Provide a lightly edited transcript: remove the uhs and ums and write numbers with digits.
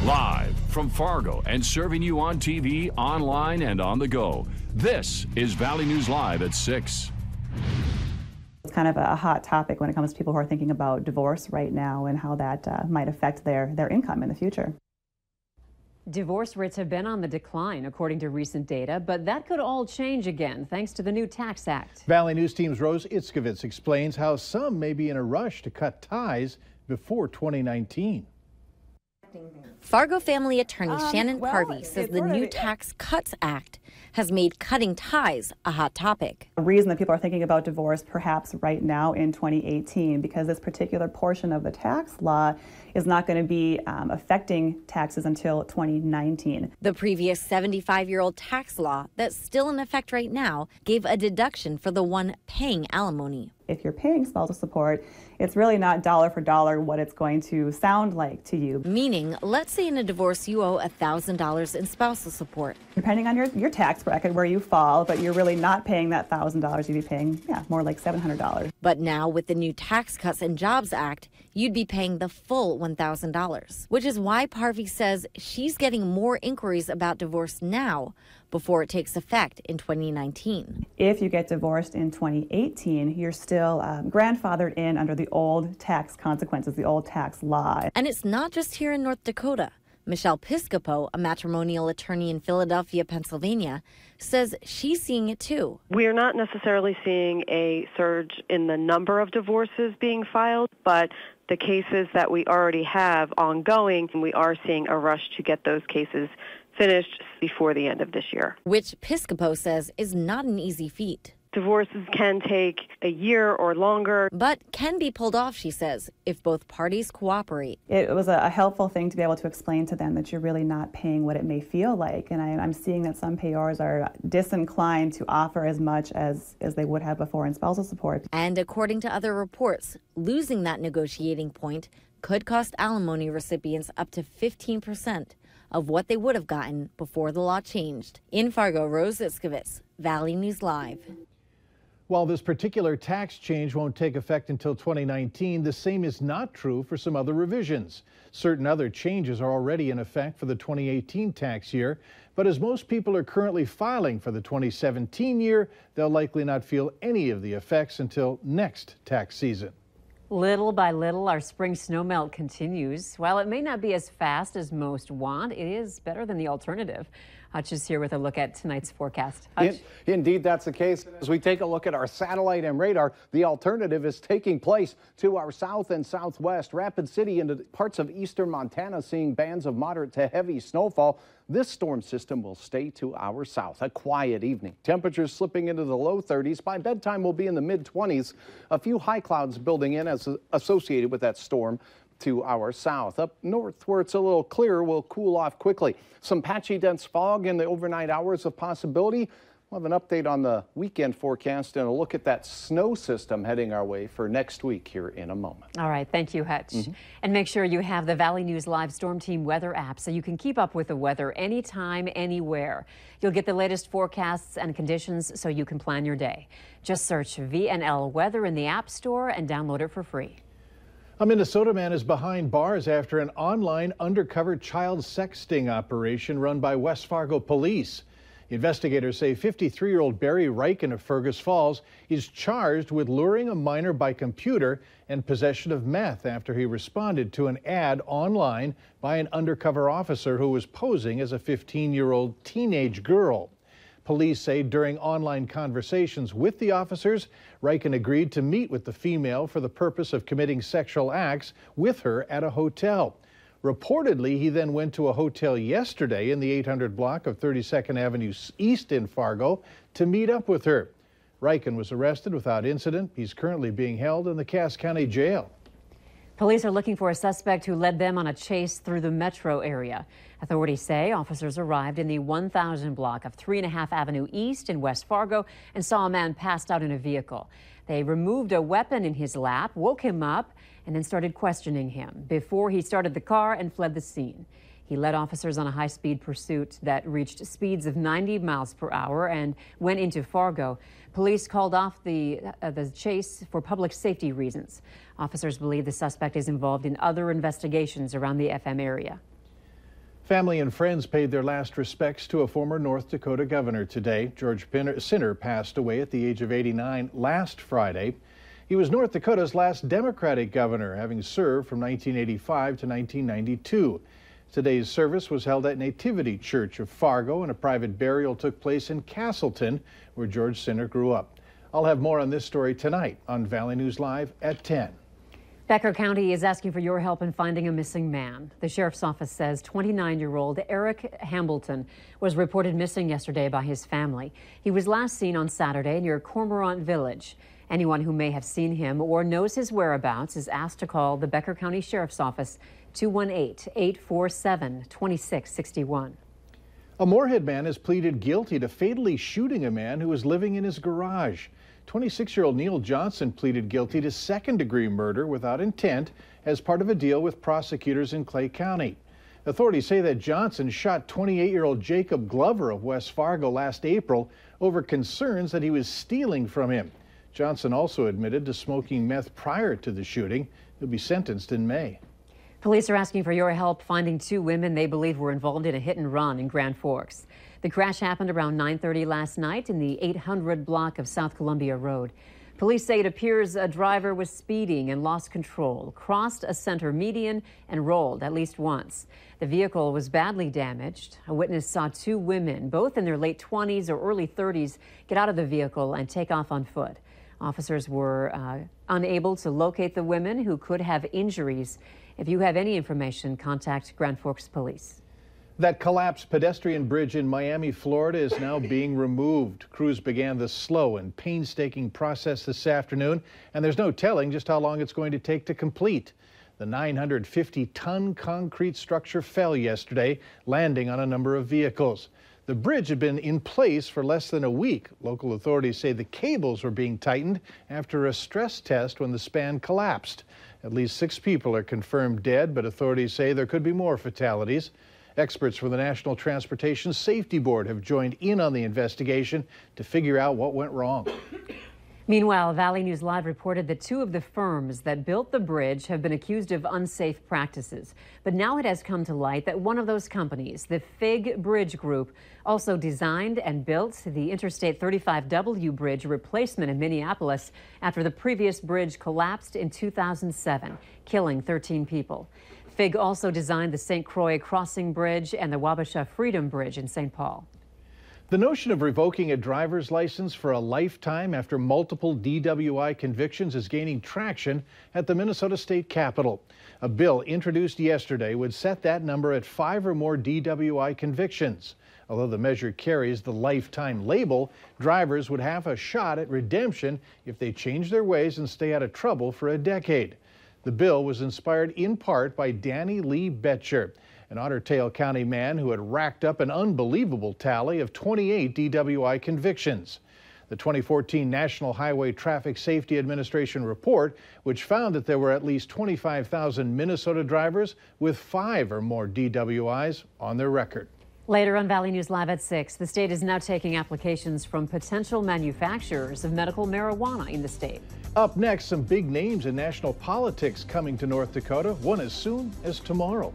Live from Fargo and serving you on TV, online, and on the go. This is Valley News Live at 6. It's kind of a hot topic when it comes to people who are thinking about divorce right now and how that might affect their income in the future. Divorce rates have been on the decline, according to recent data, but that could all change again thanks to the new Tax Act. Valley News Team's Rose Itzkovitz explains how some may be in a rush to cut ties before 2019. Fargo family attorney Shannon Parvey says the new Tax Cuts Act has made cutting ties a hot topic. The reason that people are thinking about divorce perhaps right now in 2018, because this particular portion of the tax law is not going to be affecting taxes until 2019. The previous 75-year-old tax law that's still in effect right now gave a deduction for the one paying alimony. If you're paying spousal support, it's really not dollar for dollar what it's going to sound like to you. Meaning, let's say in a divorce you owe $1,000 in spousal support. Depending on your tax bracket where you fall, but you're really not paying that $1,000, you'd be paying, more like $700. But now with the new Tax Cuts and Jobs Act, you'd be paying the full $1,000, which is why Parvey says she's getting more inquiries about divorce now before it takes effect in 2019. If you get divorced in 2018, you're still grandfathered in under the old tax consequences, the old tax law. And it's not just here in North Dakota. Michelle Piscopo, a matrimonial attorney in Philadelphia, Pennsylvania, says she's seeing it too. We're not necessarily seeing a surge in the number of divorces being filed, but the cases that we already have ongoing, we are seeing a rush to get those cases finished before the end of this year. Which Piscopo says is not an easy feat. Divorces can take a year or longer, but can be pulled off, she says, if both parties cooperate. It was a helpful thing to be able to explain to them that you're really not paying what it may feel like. And I'm seeing that some payors are disinclined to offer as much as they would have before in spousal support. And according to other reports, losing that negotiating point could cost alimony recipients up to 15% of what they would have gotten before the law changed. In Fargo, Rose Itzkovitz, Valley News Live. While this particular tax change won't take effect until 2019, the same is not true for some other revisions. Certain other changes are already in effect for the 2018 tax year, but as most people are currently filing for the 2017 year, they'll likely not feel any of the effects until next tax season. Little by little, our spring snowmelt continues. While it may not be as fast as most want, it is better than the alternative. Hutch is here with a look at tonight's forecast. Indeed, that's the case. As we take a look at our satellite and radar, the alternative is taking place to our south and southwest. Rapid City into parts of eastern Montana seeing bands of moderate to heavy snowfall. This storm system will stay to our south. A quiet evening. Temperatures slipping into the low 30s. By bedtime, we'll be in the mid-20s. A few high clouds building in as associated with that storm to our south. Up north, where it's a little clearer, will cool off quickly. Some patchy dense fog in the overnight hours of possibility. We'll have an update on the weekend forecast and a look at that snow system heading our way for next week here in a moment. All right, thank you, Hutch. And make sure you have the Valley News Live Storm Team weather app so you can keep up with the weather anytime, anywhere. You'll get the latest forecasts and conditions so you can plan your day. Just search VNL Weather in the App Store and download it for free. A Minnesota man is behind bars after an online undercover child sex sting operation run by West Fargo police. Investigators say 53-year-old Barry Reichen of Fergus Falls is charged with luring a minor by computer and possession of meth after he responded to an ad online by an undercover officer who was posing as a 15-year-old teenage girl. Police say during online conversations with the officers, Reichen agreed to meet with the female for the purpose of committing sexual acts with her at a hotel. Reportedly, he then went to a hotel yesterday in the 800 block of 32nd Avenue East in Fargo to meet up with her. Reichen was arrested without incident. He's currently being held in the Cass County Jail. Police are looking for a suspect who led them on a chase through the metro area. Authorities say officers arrived in the 1000 block of 3.5 Avenue East in West Fargo and saw a man passed out in a vehicle. They removed a weapon in his lap, woke him up, and then started questioning him before he started the car and fled the scene. He led officers on a high-speed pursuit that reached speeds of 90 miles per hour and went into Fargo. Police called off the chase for public safety reasons. Officers believe the suspect is involved in other investigations around the FM area. Family and friends paid their last respects to a former North Dakota governor today. George Sinner passed away at the age of 89 last Friday. He was North Dakota's last Democratic governor, having served from 1985 to 1992. Today's service was held at Nativity Church of Fargo, and a private burial took place in Castleton, where George Sinner grew up. I'll have more on this story tonight on Valley News Live at 10. Becker County is asking for your help in finding a missing man. The sheriff's office says 29-year-old Eric Hambleton was reported missing yesterday by his family. He was last seen on Saturday near Cormorant Village. Anyone who may have seen him or knows his whereabouts is asked to call the Becker County Sheriff's Office 218-847-2661. A Moorhead man has pleaded guilty to fatally shooting a man who was living in his garage. 26-year-old Neil Johnson pleaded guilty to second-degree murder without intent as part of a deal with prosecutors in Clay County. Authorities say that Johnson shot 28-year-old Jacob Glover of West Fargo last April over concerns that he was stealing from him. Johnson also admitted to smoking meth prior to the shooting. He'll be sentenced in May. Police are asking for your help finding two women they believe were involved in a hit and run in Grand Forks. The crash happened around 9:30 last night in the 800 block of South Columbia Road. Police say it appears a driver was speeding and lost control, crossed a center median, and rolled at least once. The vehicle was badly damaged. A witness saw two women, both in their late 20s or early 30s, get out of the vehicle and take off on foot. Officers were unable to locate the women, who could have injuries. If you have any information, contact Grand Forks Police. That collapsed pedestrian bridge in Miami, Florida is now being removed. Crews began the slow and painstaking process this afternoon, and there's no telling just how long it's going to take to complete. The 950-ton concrete structure fell yesterday, landing on a number of vehicles. The bridge had been in place for less than a week. Local authorities say the cables were being tightened after a stress test when the span collapsed. At least 6 people are confirmed dead, but authorities say there could be more fatalities. Experts from the National Transportation Safety Board have joined in on the investigation to figure out what went wrong. Meanwhile, Valley News Live reported that 2 of the firms that built the bridge have been accused of unsafe practices. But now it has come to light that one of those companies, the Fig Bridge Group, also designed and built the Interstate 35W bridge replacement in Minneapolis after the previous bridge collapsed in 2007, killing 13 people. Fig also designed the St. Croix Crossing Bridge and the Wabasha Freedom Bridge in St. Paul. The notion of revoking a driver's license for a lifetime after multiple DWI convictions is gaining traction at the Minnesota State Capitol. A bill introduced yesterday would set that number at 5 or more DWI convictions. Although the measure carries the lifetime label, drivers would have a shot at redemption if they change their ways and stay out of trouble for a decade. The bill was inspired in part by Danny Lee Betcher, an Otter Tail County man who had racked up an unbelievable tally of 28 DWI convictions. The 2014 National Highway Traffic Safety Administration report, which found that there were at least 25,000 Minnesota drivers with 5 or more DWIs on their record. Later on Valley News Live at 6, the state is now taking applications from potential manufacturers of medical marijuana in the state. Up next, some big names in national politics coming to North Dakota, one as soon as tomorrow.